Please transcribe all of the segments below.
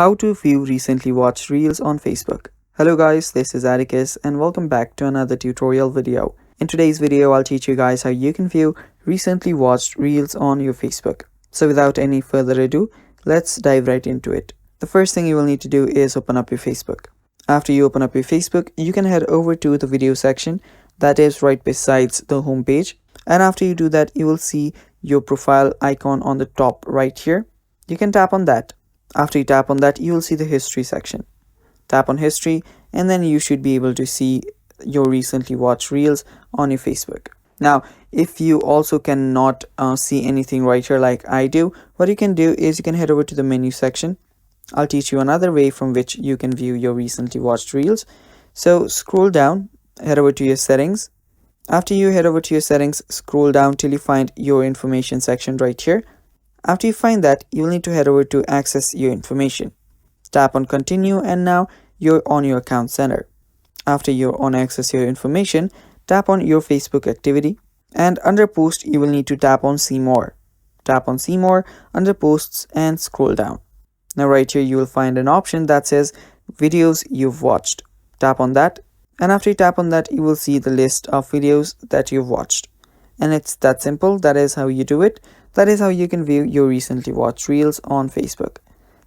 How to view recently watched reels on Facebook. Hello guys, this is Atticus and welcome back to another tutorial video. In today's video, I'll teach you guys how you can view recently watched reels on your Facebook. So without any further ado, let's dive right into it. The first thing you will need to do is open up your Facebook. After you open up your Facebook, you can head over to the video section that is right besides the home page. And after you do that, you will see your profile icon on the top right here. You can tap on that. After you tap on that, you will see the history section. Tap on history and then you should be able to see your recently watched reels on your Facebook. Now, if you also cannot see anything right here like I do, what you can do is you can head over to the menu section. I'll teach you another way from which you can view your recently watched reels. So scroll down, head over to your settings. After you head over to your settings, scroll down till you find your information section right here. After you find that, you'll need to head over to access your information. Tap on continue and now you're on your account center. After you're on access your information, tap on your Facebook activity and under post you will need to tap on see more. Tap on see more under posts and scroll down. Now right here you will find an option that says videos you've watched. Tap on that and after you tap on that you will see the list of videos that you've watched. And it's that simple. That is how you do it. That is how you can view your recently watched reels on Facebook.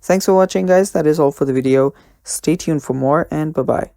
Thanks for watching guys. That is all for the video. Stay tuned for more and bye bye.